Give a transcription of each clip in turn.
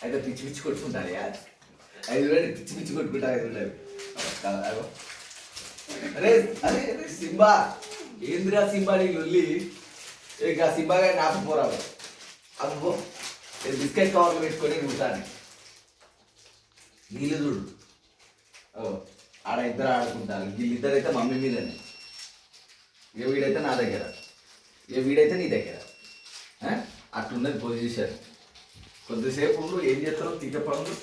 అయితే పిచ్చి పిచ్చి కొట్టుకుంటాను యార్ 5 పిచ్చి పిచ్చి కొట్టుకుంటా 5 అరే అరే అరే సింబా ఏంద్రా సింబా నీ లొల్లి ఇక సింబా గారి నాపపోరావు అబ్బో బిస్కెట్ కవర్లు పెట్టుకొని ఉంటాను నీళ్ళు చూడు ఆడ ఇద్దరు ఆడుకుంటారు వీళ్ళిద్దరైతే మమ్మీ మీదనే ఇక వీడైతే నా దగ్గర ఇక వీడైతే నీ దగ్గర అట్లున్నది పొజిషన్ కొద్దిసేపు ఉండు ఏం చేస్తారో తీగ పనులు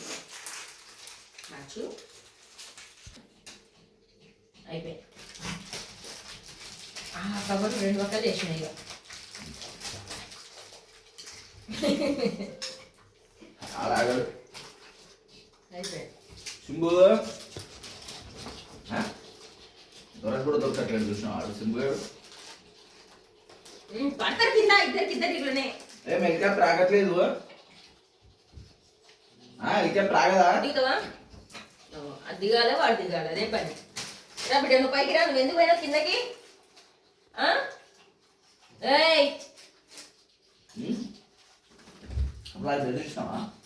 అయిపోయి కబర్ 2 పక్కలు చేసినాయి ఇక ఆడాగడు అయిపోయి సింబు దొరక కూడా దొరకట్లేదు చూసినా ఆడు సింబు పడతారు కింద ఇద్దరు ఇట్లనే ఏం ఎగ్జామ్ రాగట్లేదు ఎగ్జామ్ రాగదా దిగవా అది దిగాలి వాడు దిగాలి అదే పని రా బిడ్డ నువ్వు పైకి రా నువ్వు ఎందుకు పోయినావు కిందకి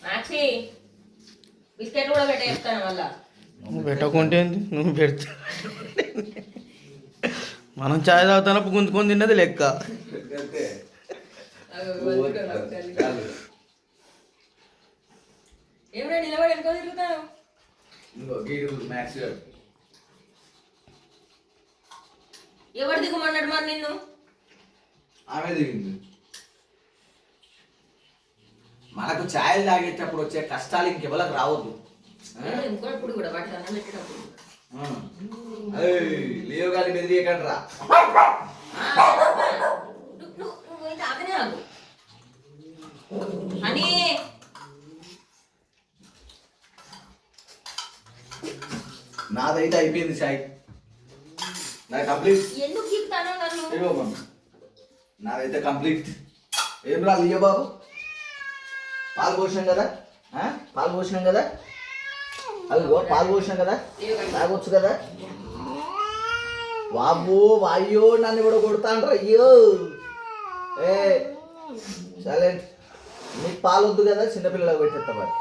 నాక్షి బిస్కెట్ కూడా పెట్టేస్తాను మళ్ళా నువ్వు పెట్టకుంటే నువ్వు పెడతా మనం చాయ్ తాగుతానప్పుడు గుంజుకొని తిన్నది లెక్క ఏమిటో నిలబడి వెనుకో తిరుగుతావు ఎవరు దిగుమన్నాడు మరి నిన్ను ఆమె దిగింది మనకు ఛాయలు తాగేటప్పుడు వచ్చే కష్టాలు ఇంకెవరికి రావద్దు ఇంకోప్పుడు కూడా వాటి అన్నం పెట్టేటప్పుడు లేవు గాలి బెదిరియకండి రా నువ్వు తాగనే ఆగు అని నాదైతే అయిపోయింది చాయ్ నా కంప్లీట్ ఎందుకు గీకుతానో నన్ను నాదైతే కంప్లీట్ ఏం రా లియో బాబు పాలు పోసినాం కదా పాలు పోసినాం కదా అదిగో పాలు పోసినాం కదా తాగొచ్చు కదా బాబు వాయ్యో నన్ను కూడా కొడతాండ్రా అయ్యో ఏ సైలెంట్ నీకు పాలు వద్దు కదా చిన్నపిల్లలకు పెట్టేస్తా మరి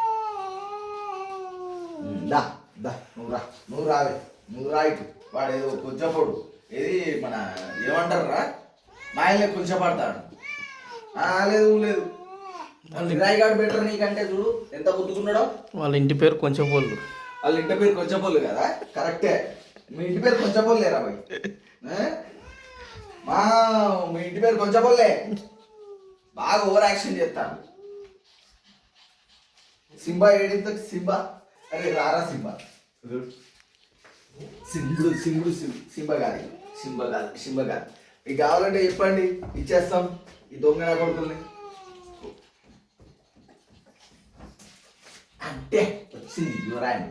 దా దా నువ్వు రావే నువ్వు రాయిటు వాడు ఏదో కొంచెం పొడు ఏది మన ఏమంటారు రా మాయలే కొంచెం పడతాడు లేదు లేదు రాయిగాడు బెటర్ నీకంటే చూడు ఎంత గుర్తుకున్నాడో వాళ్ళ ఇంటి పేరు కొంచెం పోళ్ళు వాళ్ళ ఇంటి పేరు కొంచెం పోలు కదా కరెక్టే మీ ఇంటి పేరు కొంచెం పోలేరా బాయ్ మీ ఇంటి పేరు కొంచెం పోలే బాగా ఓవర్ యాక్షన్ చేస్తాను సింబా ఏడింత సింబా అరే రారా సింబా సింబుడు సింబుడు సింబా గారి సింబా గారి మీకు కావాలంటే చెప్పండి ఇచ్చేస్తాం ఈ దొంగ నా కొడుకుల్ని అంటే వచ్చింది యువరాయన్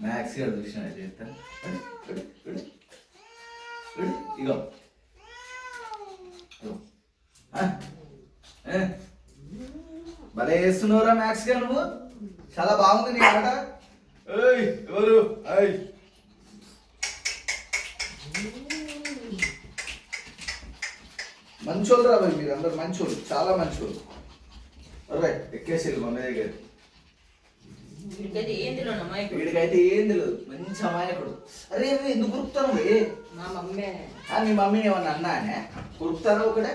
మ్యాక్స్ గారు చూసిన చేస్తాను ఇగో భలే వేస్తున్నావురా మ్యాక్స్ గా నువ్వు చాలా బాగుంది నీ ఆట ఎవరు మంచోళ్ళు రా భయ్ మీరు అందరు మంచోళ్ళు చాలా మంచోళ్ళు అరే ఎక్కేసి మమ్మీ దగ్గర వీడికైతే ఏం తెలియదు మంచి అమాయకుడు అరే ఎందుకు కురుకుతాను మీ మమ్మీని ఏమన్నా అన్నానే కురుకుతాను ఒకటే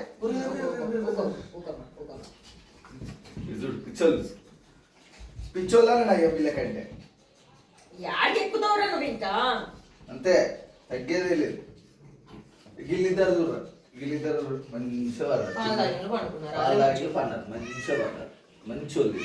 పిచ్చోళ్ళు పిచ్చోళ్ళని నాకు వీళ్ళకంటే ఎక్కుతావురా నువ్వు ఇంకా అంతే తగ్గేదే లేదు గిల్లిద్దరు చూడరు వీళ్ళిద్దరు మంచిగా పడ్డారు మంచిగా పడ్డారు మంచోళ్ళు